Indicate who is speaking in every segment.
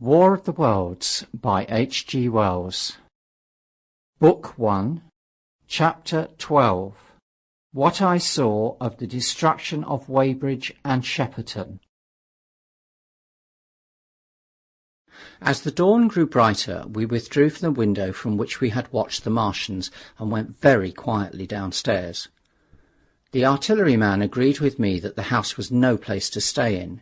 Speaker 1: War of the Worlds by H.G. Wells. Book 1, Chapter 12. What I Saw of the Destruction of Weybridge and Shepperton. As the dawn grew brighter, we withdrew from the window from which we had watched the Martians and went very quietly downstairs. The artilleryman agreed with me that the house was no place to stay in.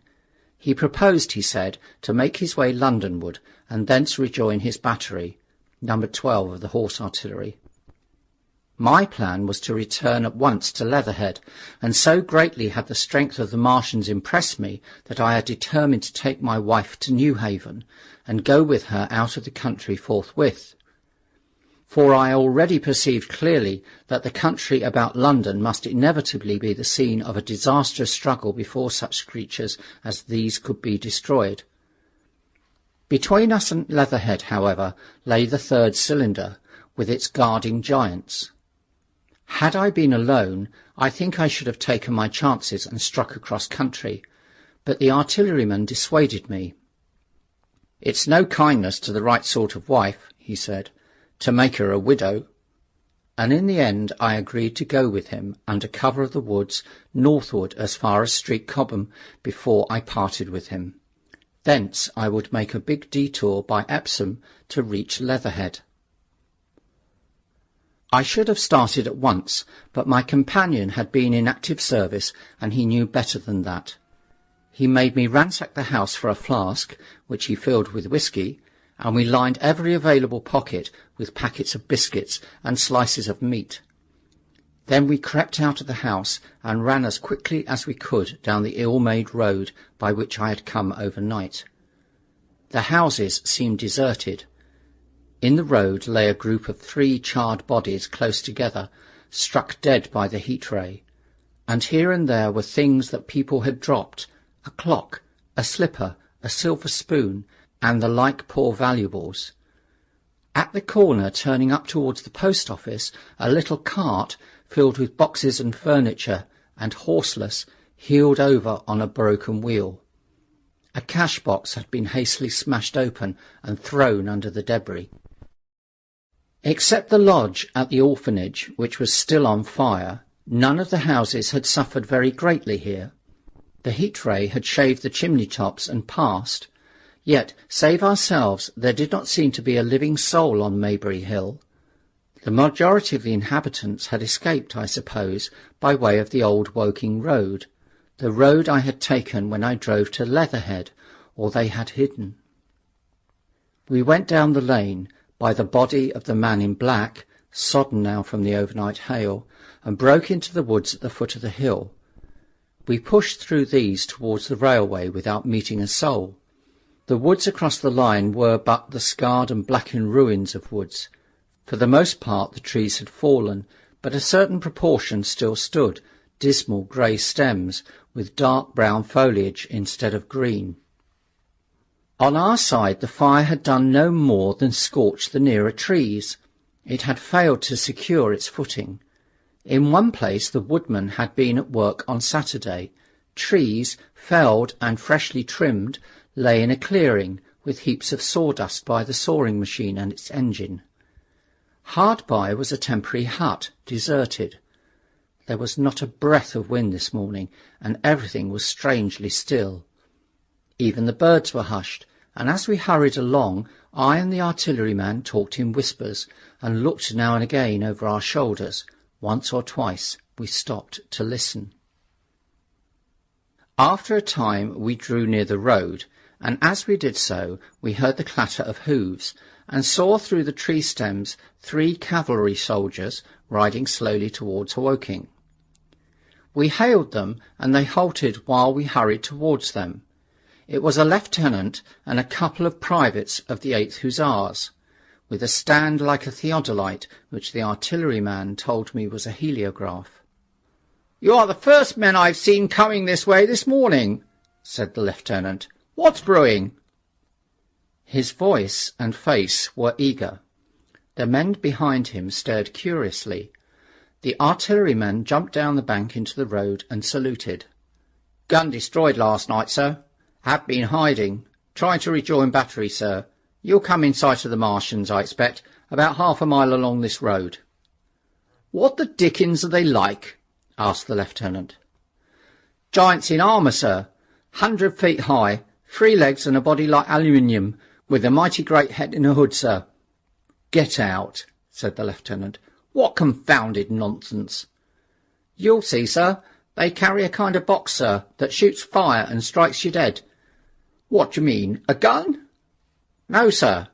Speaker 1: He proposed, he said, to make his way Londonward and thence rejoin his battery, number 12 of the Horse Artillery. My plan was to return at once to Leatherhead, and so greatly had the strength of the Martians impressed me that I had determined to take my wife to Newhaven and go with her out of the country forthwith. For I already perceived clearly that the country about London must inevitably be the scene of a disastrous struggle before such creatures as these could be destroyed. Between us and Leatherhead, however, lay the third cylinder, with its guarding giants. Had I been alone, I think I should have taken my chances and struck across country, but the artilleryman dissuaded me. "It's no kindness to the right sort of wife," he said, "to make her a widow," and in the end I agreed to go with him under cover of the woods northward as far as Street Cobham before I parted with him. Thence I would make a big detour by Epsom to reach Leatherhead. I should have started at once, but my companion had been in active service and he knew better than that. He made me ransack the house for a flask, which he filled with whisky, and we lined every available pocket with packets of biscuits and slices of meat. Then we crept out of the house and ran as quickly as we could down the ill-made road by which I had come overnight. The houses seemed deserted. In the road lay a group of 3 charred bodies close together, struck dead by the heat ray, and here and there were things that people had dropped, a clock, a slipper, a silver spoon, and the like poor valuables. At the corner, turning up towards the post office, a little cart filled with boxes and furniture, and horseless, heeled over on a broken wheel. A cash box had been hastily smashed open and thrown under the debris. Except the lodge at the orphanage, which was still on fire, none of the houses had suffered very greatly here. The heat ray had shaved the chimney tops and passed, yet, save ourselves, there did not seem to be a living soul on Maybury Hill. The majority of the inhabitants had escaped, I suppose, by way of the old Woking road, the road I had taken when I drove to Leatherhead, or they had hidden. We went down the lane, by the body of the man in black, sodden now from the overnight hail, and broke into the woods at the foot of the hill. We pushed through these towards the railway without meeting a soul. The woods across the line were but the scarred and blackened ruins of woods. For the most part the trees had fallen, but a certain proportion still stood, dismal grey stems, with dark brown foliage instead of green. On our side the fire had done no more than scorch the nearer trees. It had failed to secure its footing. In one place the woodman had been at work on Saturday. Trees, felled and freshly trimmed, lay in a clearing, with heaps of sawdust by the sawing machine and its engine. Hard by was a temporary hut, deserted. There was not a breath of wind this morning, and everything was strangely still. Even the birds were hushed, and as we hurried along, I and the artilleryman talked in whispers, and looked now and again over our shoulders. Once or twice we stopped to listen. After a time we drew near the road, and as we did so we heard the clatter of hoofs, and saw through the tree stems 3 cavalry soldiers riding slowly towards Woking. We hailed them, and they halted while we hurried towards them. It was a lieutenant and a couple of privates of the 8th Hussars, with a stand like a theodolite, which the artilleryman told me was a heliograph. "You are the first men I've seen coming this way this morning," said the lieutenant. "What's brewing?" His voice and face were eager. The men behind him stared curiously. The artilleryman jumped down the bank into the road and saluted. "Gun destroyed last night, sir. Have been hiding." Trying to rejoin battery, sir. You'll come in sight of the Martians, I expect, about half a mile along this road." "What the dickens are they like?" asked the lieutenant. "Giants in armour, sir. 100 feet high, 3 legs and a body like aluminium, with a mighty great head in a hood, sir." "Get out," said the lieutenant. "What confounded nonsense!" "You'll see, sir. They carry a kind of box, sir, that shoots fire and strikes you dead." "What do you mean, a gun?" "No, sir."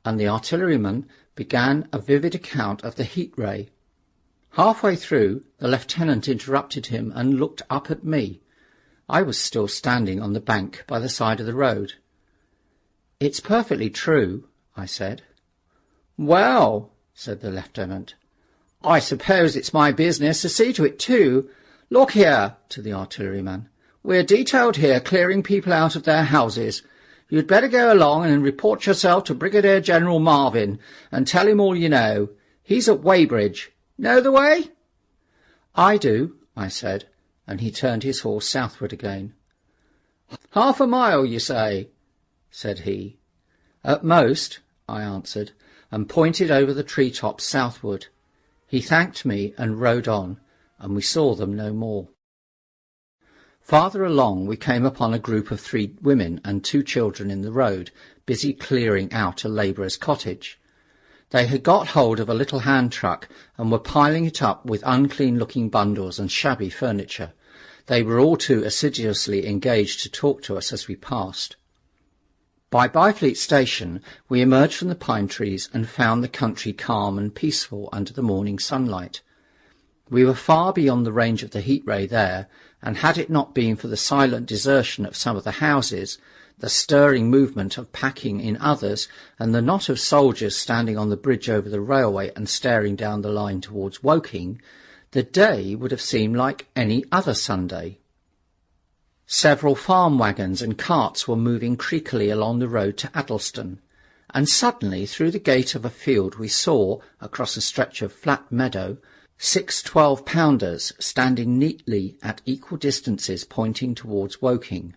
Speaker 1: And the artilleryman began a vivid account of the heat ray. Halfway through, the lieutenant interrupted him and looked up at me. I was still standing on the bank by the side of the road. "It's perfectly true," I said. "Well," said the lieutenant, "I suppose it's my business to see to it too. Look here," to the artilleryman, "we're detailed here clearing people out of their houses. You'd better go along and report yourself to Brigadier General Marvin and tell him all you know. He's at Weybridge. Know the way?" "I do," I said, and he turned his horse southward again. "Half a mile, you say?" said he. "At most," I answered, and pointed over the tree-tops southward. He thanked me and rode on, and we saw them no more. Farther along we came upon a group of 3 women and 2 children in the road, busy clearing out a labourer's cottage. They had got hold of a little hand truck and were piling it up with unclean-looking bundles and shabby furniture. They were all too assiduously engaged to talk to us as we passed. By Byfleet Station we emerged from the pine trees and found the country calm and peaceful under the morning sunlight. We were far beyond the range of the heat ray there, and had it not been for the silent desertion of some of the houses, the stirring movement of packing in others, and the knot of soldiers standing on the bridge over the railway and staring down the line towards Woking, the day would have seemed like any other Sunday. Several farm wagons and carts were moving creakily along the road to Addleston, and suddenly through the gate of a field we saw, across a stretch of flat meadow, 6 12-pounders standing neatly at equal distances pointing towards Woking.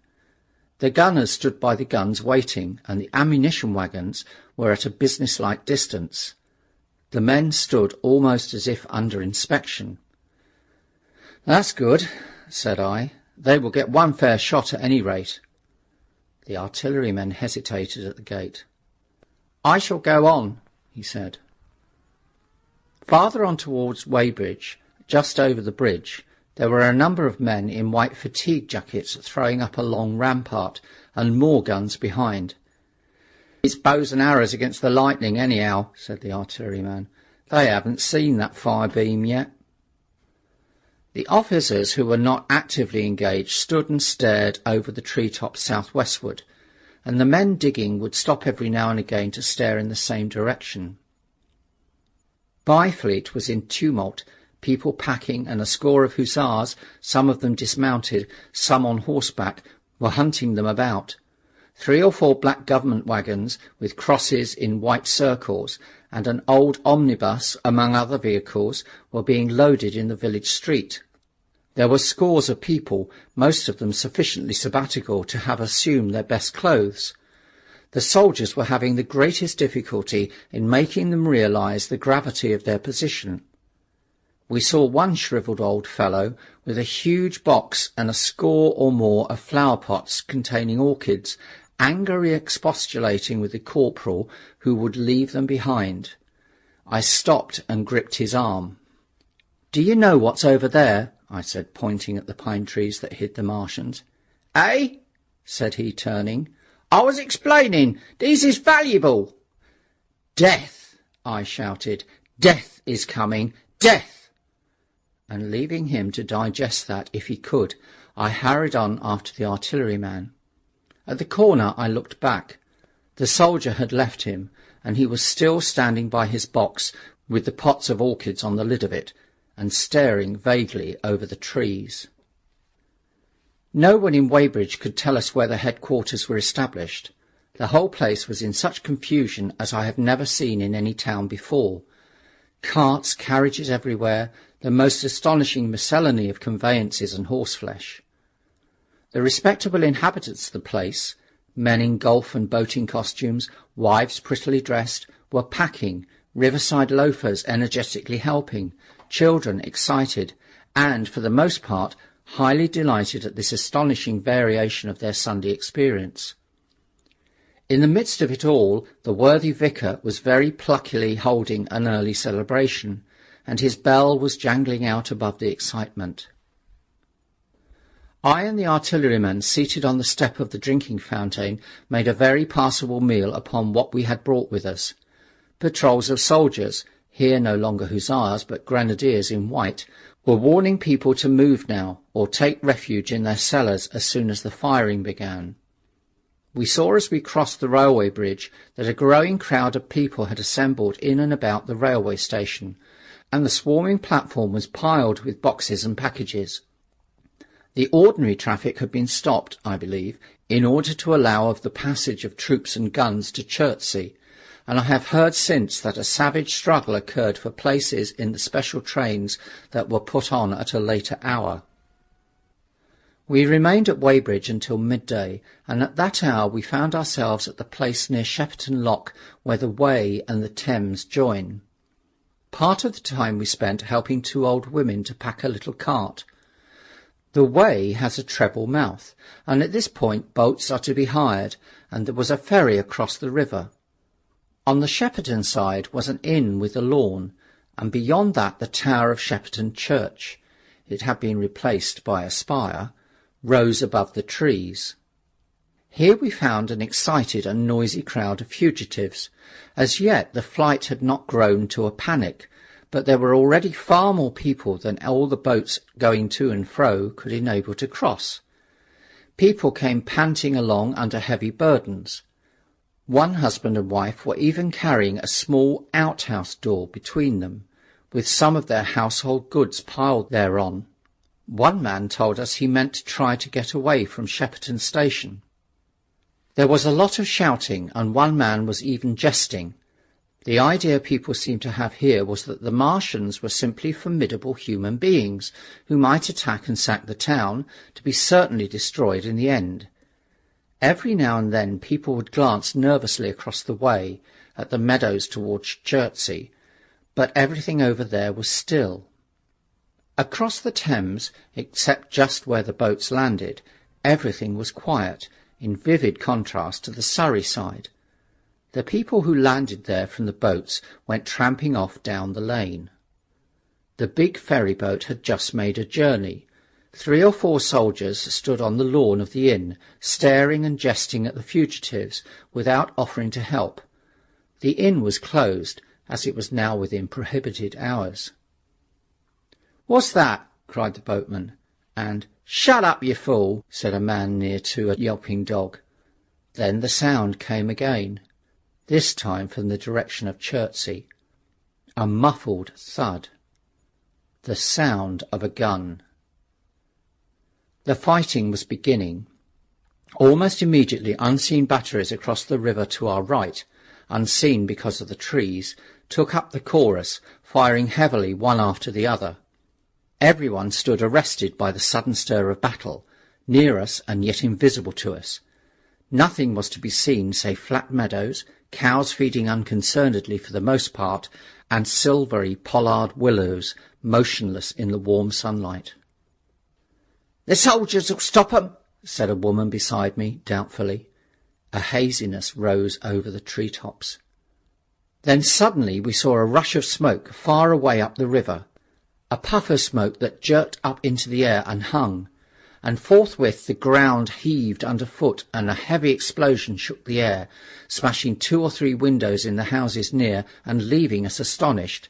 Speaker 1: The gunners stood by the guns waiting, and the ammunition wagons were at a business-like distance. The men stood almost as if under inspection. "That's good," said I. "They will get one fair shot at any rate." The artillerymen hesitated at the gate. "I shall go on," he said. Farther on towards Weybridge, just over the bridge, there were a number of men in white fatigue jackets throwing up a long rampart, and more guns behind. "It's bows and arrows against the lightning, anyhow," said the artilleryman. "They haven't seen that fire beam yet." The officers who were not actively engaged stood and stared over the tree-tops southwestward, and the men digging would stop every now and again to stare in the same direction. Byfleet was in tumult, people packing, and a score of hussars, some of them dismounted, some on horseback, were hunting them about. 3 or 4 black government wagons, with crosses in white circles, and an old omnibus, among other vehicles, were being loaded in the village street. There were scores of people, most of them sufficiently sabbatical to have assumed their best clothes. The soldiers were having the greatest difficulty in making them realise the gravity of their position. We saw one shrivelled old fellow with a huge box and a score or more of flower pots containing orchids, angrily expostulating with the corporal who would leave them behind. I stopped and gripped his arm. "Do you know what's over there?" I said, pointing at the pine trees that hid the Martians. "Eh?" said he, turning. "I was explaining. These is valuable." "Death!" I shouted. "Death is coming! Death!" And leaving him to digest that if he could, I hurried on after the artilleryman. At the corner I looked back. The soldier had left him, and he was still standing by his box with the pots of orchids on the lid of it, and staring vaguely over the trees. No one in Weybridge could tell us where the headquarters were established. The whole place was in such confusion as I have never seen in any town before. Carts, carriages everywhere, the most astonishing miscellany of conveyances and horseflesh. The respectable inhabitants of the place, Men in golf and boating costumes, wives prettily dressed, were packing, riverside loafers energetically helping, children excited, and, for the most part, highly delighted at this astonishing variation of their Sunday experience. In the midst of it all, the worthy vicar was very pluckily holding an early celebration, and his bell was jangling out above the excitement. I and the artilleryman, seated on the step of the drinking fountain, made a very passable meal upon what we had brought with us. Patrols of soldiers, here no longer hussars but grenadiers in white, were warning people to move now, or take refuge in their cellars as soon as the firing began. We saw as we crossed the railway bridge that a growing crowd of people had assembled in and about the railway station, and the swarming platform was piled with boxes and packages. The ordinary traffic had been stopped, I believe, in order to allow of the passage of troops and guns to Chertsey, and I have heard since that a savage struggle occurred for places in the special trains that were put on at a later hour. We remained at Weybridge until midday, and at that hour we found ourselves at the place near Shepperton Lock where the Wey and the Thames join. Part of the time we spent helping two old women to pack a little cart. The Wey has a treble mouth, and at this point boats are to be hired, and there was a ferry across the river. On the Shepperton side was an inn with a lawn, and beyond that the tower of Shepperton Church. It had been replaced by a spire, rose above the trees. Here we found an excited and noisy crowd of fugitives. As yet the flight had not grown to a panic, but there were already far more people than all the boats going to and fro could enable to cross. People came panting along under heavy burdens. One husband and wife were even carrying a small outhouse door between them, with some of their household goods piled thereon. One man told us he meant to try to get away from Shepperton Station. There was a lot of shouting, and one man was even jesting. The idea people seemed to have here was that the Martians were simply formidable human beings, who might attack and sack the town, to be certainly destroyed in the end. Every now and then people would glance nervously across the way, at the meadows towards Chertsey, but everything over there was still. Across the Thames, except just where the boats landed, everything was quiet, in vivid contrast to the Surrey side. The people who landed there from the boats went tramping off down the lane. The big ferry boat had just made a journey. 3 or 4 soldiers stood on the lawn of the inn, staring and jesting at the fugitives, without offering to help. The inn was closed, as it was now within prohibited hours. "What's that?" cried the boatman, and "Shut up, you fool," said a man near to a yelping dog. Then the sound came again, this time from the direction of Chertsey. A muffled thud. The sound of a gun. The fighting was beginning. Almost immediately unseen batteries across the river to our right, unseen because of the trees, took up the chorus, firing heavily one after the other. Everyone stood arrested by the sudden stir of battle, near us and yet invisible to us. Nothing was to be seen save flat meadows, cows feeding unconcernedly for the most part, and silvery pollard willows motionless in the warm sunlight. "The soldiers'll stop 'em," said a woman beside me, doubtfully. A haziness rose over the tree-tops. Then suddenly we saw a rush of smoke far away up the river, a puff of smoke that jerked up into the air and hung, and forthwith the ground heaved underfoot and a heavy explosion shook the air, smashing 2 or 3 windows in the houses near and leaving us astonished.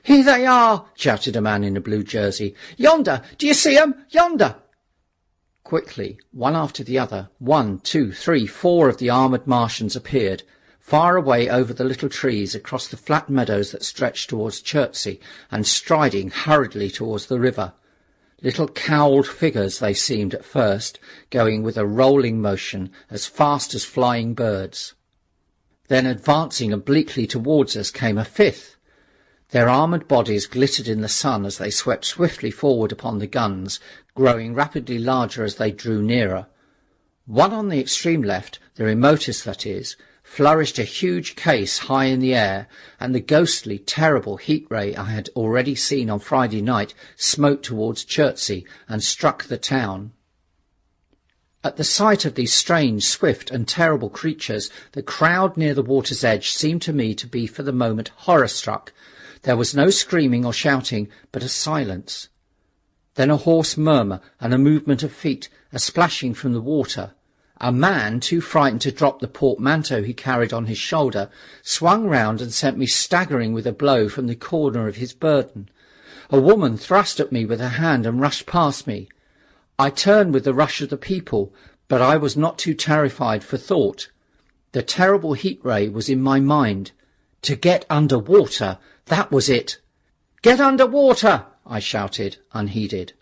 Speaker 1: "Here they are!" shouted a man in a blue jersey. "Yonder! Do you see 'em? Yonder!" Quickly, one after the other, 1, 2, 3, 4 of the armoured Martians appeared, far away over the little trees across the flat meadows that stretched towards Chertsey, and striding hurriedly towards the river. Little cowled figures they seemed at first, going with a rolling motion as fast as flying birds. Then advancing obliquely towards us came a 5th. Their armoured bodies glittered in the sun as they swept swiftly forward upon the guns, growing rapidly larger as they drew nearer. One on the extreme left, the remotest that is, flourished a huge case high in the air, and the ghostly, terrible heat ray I had already seen on Friday night smote towards Chertsey and struck the town. At the sight of these strange, swift and terrible creatures, the crowd near the water's edge seemed to me to be for the moment horror-struck. There was no screaming or shouting, but a silence. Then a hoarse murmur and a movement of feet, a splashing from the water. A man, too frightened to drop the portmanteau he carried on his shoulder, swung round and sent me staggering with a blow from the corner of his burden. A woman thrust at me with her hand and rushed past me. I turned with the rush of the people, but I was not too terrified for thought. The terrible heat ray was in my mind. To get under water, that was it. "Get under water!" I shouted, unheeded.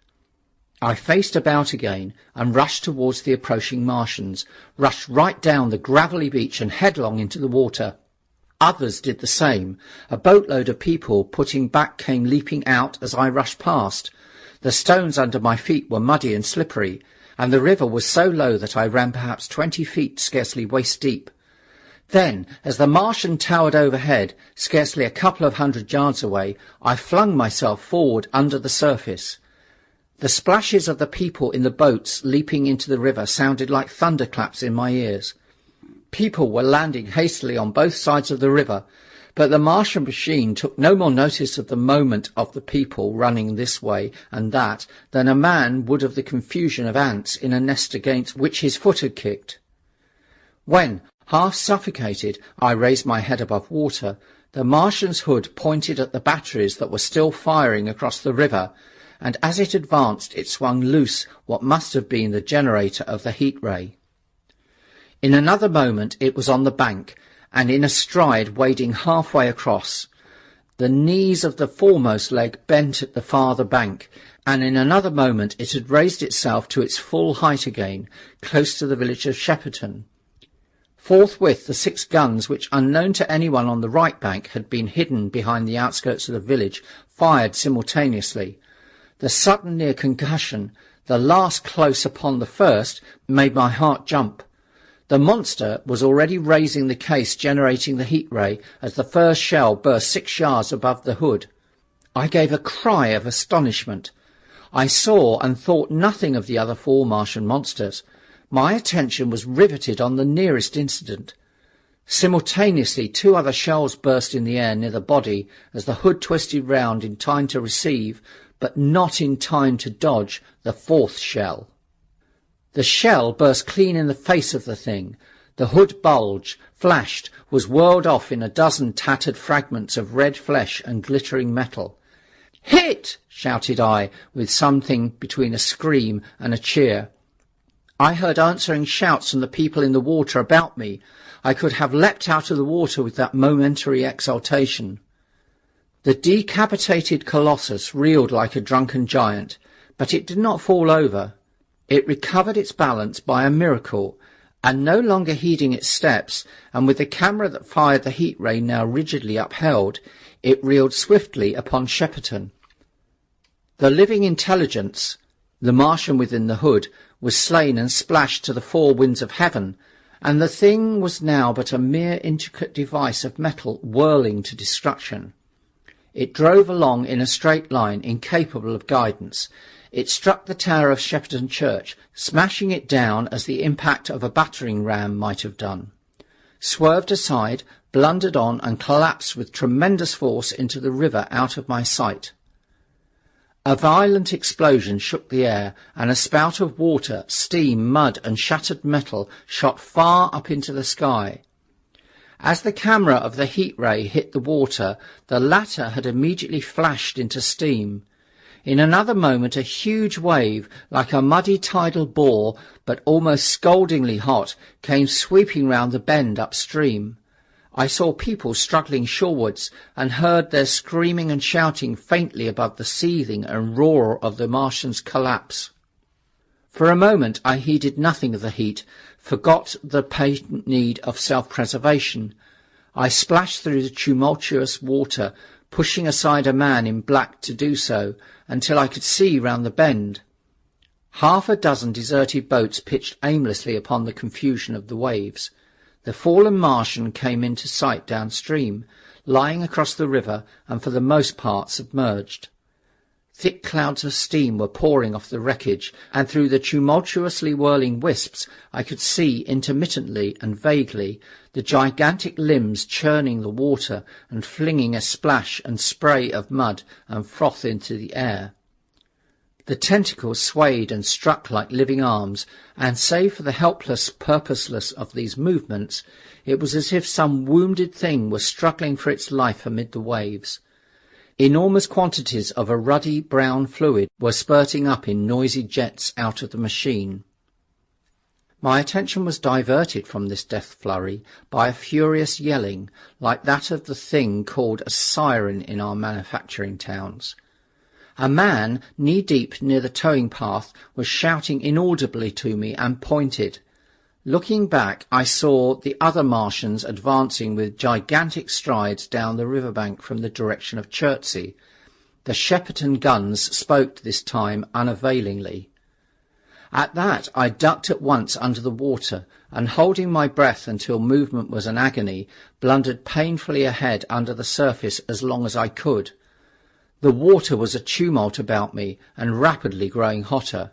Speaker 1: I faced about again and rushed towards the approaching Martians, rushed right down the gravelly beach and headlong into the water. Others did the same. A boatload of people putting back came leaping out as I rushed past. The stones under my feet were muddy and slippery, and the river was so low that I ran perhaps 20 feet, scarcely waist deep. Then, as the Martian towered overhead, scarcely a couple of 100 yards away, I flung myself forward under the surface. The splashes of the people in the boats leaping into the river sounded like thunderclaps in my ears. People were landing hastily on both sides of the river, but the Martian machine took no more notice of the movement of the people running this way and that than a man would of the confusion of ants in a nest against which his foot had kicked. When, half suffocated, I raised my head above water, the Martian's hood pointed at the batteries that were still firing across the river, and as it advanced it swung loose what must have been the generator of the heat ray. In another moment it was on the bank, and in a stride wading halfway across. The knees of the foremost leg bent at the farther bank, and in another moment it had raised itself to its full height again, close to the village of Shepperton. Forthwith the 6 guns, which unknown to anyone on the right bank had been hidden behind the outskirts of the village, fired simultaneously. The sudden near concussion, the last close upon the first, made my heart jump. The monster was already raising the case generating the heat ray as the first shell burst 6 yards above the hood. I gave a cry of astonishment. I saw and thought nothing of the other 4 Martian monsters. My attention was riveted on the nearest incident. Simultaneously 2 other shells burst in the air near the body as the hood twisted round in time to receive, but not in time to dodge, the 4th shell. The shell burst clean in the face of the thing. The hood bulged, flashed, was whirled off in a dozen tattered fragments of red flesh and glittering metal. "Hit!" shouted I, with something between a scream and a cheer. I heard answering shouts from the people in the water about me. I could have leapt out of the water with that momentary exultation. The decapitated colossus reeled like a drunken giant, but it did not fall over. It recovered its balance by a miracle, and no longer heeding its steps, and with the camera that fired the heat ray now rigidly upheld, it reeled swiftly upon Shepperton. The living intelligence, the Martian within the hood, was slain and splashed to the 4 winds of heaven, and the thing was now but a mere intricate device of metal whirling to destruction. It drove along in a straight line, incapable of guidance. It struck the tower of Shepperton Church, smashing it down as the impact of a battering ram might have done, swerved aside, blundered on, and collapsed with tremendous force into the river out of my sight. A violent explosion shook the air, and a spout of water, steam, mud, and shattered metal shot far up into the sky. As the camera of the heat ray hit the water, the latter had immediately flashed into steam. In another moment a huge wave, like a muddy tidal bore, but almost scaldingly hot, came sweeping round the bend upstream. I saw people struggling shorewards, and heard their screaming and shouting faintly above the seething and roar of the Martian's collapse. For a moment I heeded nothing of the heat, forgot the patent need of self-preservation. I splashed through the tumultuous water, pushing aside a man in black to do so, until I could see round the bend. Half a dozen deserted boats pitched aimlessly upon the confusion of the waves. The fallen Martian came into sight downstream, lying across the river and for the most part submerged. Thick clouds of steam were pouring off the wreckage, and through the tumultuously whirling wisps I could see intermittently and vaguely the gigantic limbs churning the water and flinging a splash and spray of mud and froth into the air. The tentacles swayed and struck like living arms, and save for the helpless purposelessness of these movements, it was as if some wounded thing was struggling for its life amid the waves. Enormous quantities of a ruddy brown fluid were spurting up in noisy jets out of the machine. My attention was diverted from this death flurry by a furious yelling, like that of the thing called a siren in our manufacturing towns. A man, knee-deep near the towing path, was shouting inaudibly to me and pointed. Looking back, I saw the other Martians advancing with gigantic strides down the riverbank from the direction of Chertsey. The Shepperton guns spoke this time unavailingly. At that I ducked at once under the water, and holding my breath until movement was an agony, blundered painfully ahead under the surface as long as I could. The water was a tumult about me, and rapidly growing hotter.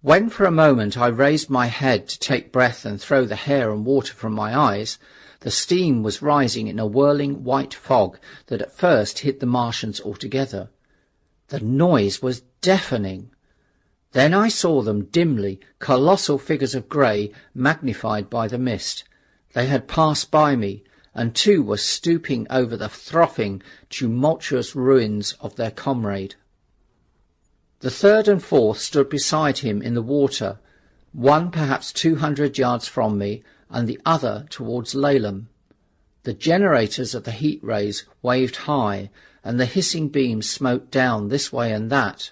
Speaker 1: When for a moment I raised my head to take breath and throw the hair and water from my eyes, the steam was rising in a whirling white fog that at first hid the Martians altogether. The noise was deafening. Then I saw them dimly, colossal figures of grey, magnified by the mist. They had passed by me, and two were stooping over the frothing, tumultuous ruins of their comrade. The third and fourth stood beside him in the water, one perhaps 200 yards from me, and the other towards Laleham. The generators of the heat rays waved high, and the hissing beams smote down this way and that.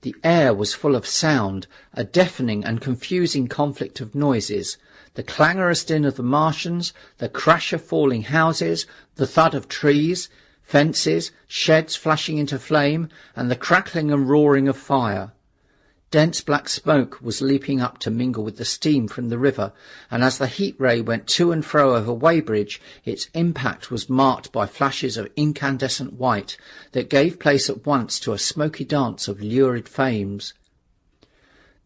Speaker 1: The air was full of sound, a deafening and confusing conflict of noises, the clangorous din of the Martians, the crash of falling houses, the thud of trees, fences, sheds flashing into flame, and the crackling and roaring of fire. Dense black smoke was leaping up to mingle with the steam from the river, and as the heat ray went to and fro over Weybridge, its impact was marked by flashes of incandescent white that gave place at once to a smoky dance of lurid flames.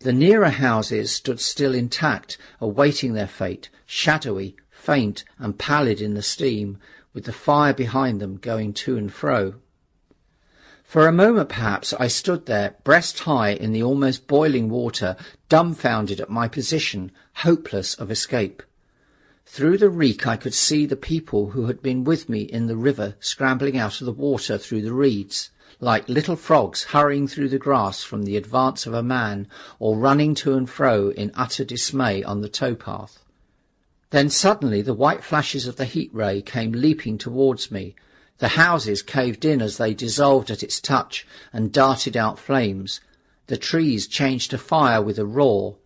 Speaker 1: The nearer houses stood still intact, awaiting their fate, shadowy, faint, and pallid in the steam, with the fire behind them going to and fro. For a moment perhaps I stood there, breast high in the almost boiling water, dumbfounded at my position, hopeless of escape. Through the reek I could see the people who had been with me in the river scrambling out of the water through the reeds, like little frogs hurrying through the grass from the advance of a man, or running to and fro in utter dismay on the towpath. Then suddenly the white flashes of the heat ray came leaping towards me. The houses caved in as they dissolved at its touch and darted out flames. The trees changed to fire with a roar.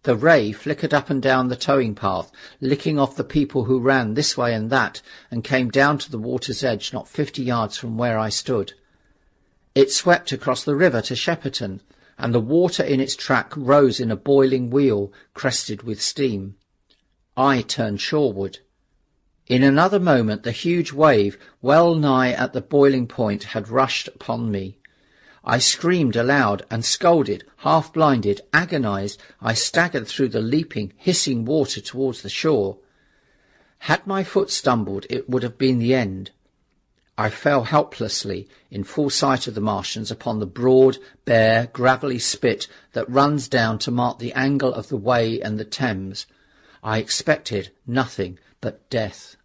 Speaker 1: The ray flickered up and down the towing path, licking off the people who ran this way and that, and came down to the water's edge not 50 yards from where I stood. It swept across the river to Shepperton, and the water in its track rose in a boiling wheel, crested with steam. I turned shoreward. In another moment the huge wave, well nigh at the boiling point, had rushed upon me. I screamed aloud and scolded, half-blinded, agonized. I staggered through the leaping, hissing water towards the shore. Had my foot stumbled, it would have been the end. I fell helplessly, in full sight of the Martians, upon the broad, bare, gravelly spit that runs down to mark the angle of the Wey and the Thames. I expected nothing but death.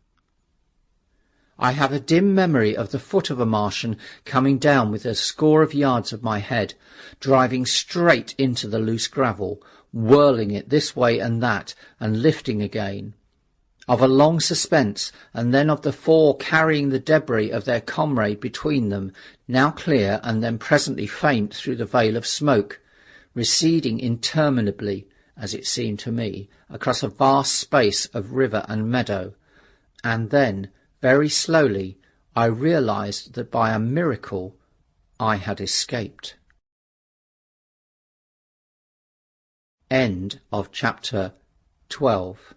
Speaker 1: I have a dim memory of the foot of a Martian coming down within a score of yards of my head, driving straight into the loose gravel, whirling it this way and that, and lifting again. Of a long suspense, and then of the four carrying the debris of their comrade between them, now clear and then presently faint through the veil of smoke, receding interminably, as it seemed to me, across a vast space of river and meadow. And then, very slowly, I realized that by a miracle I had escaped. End of chapter 12.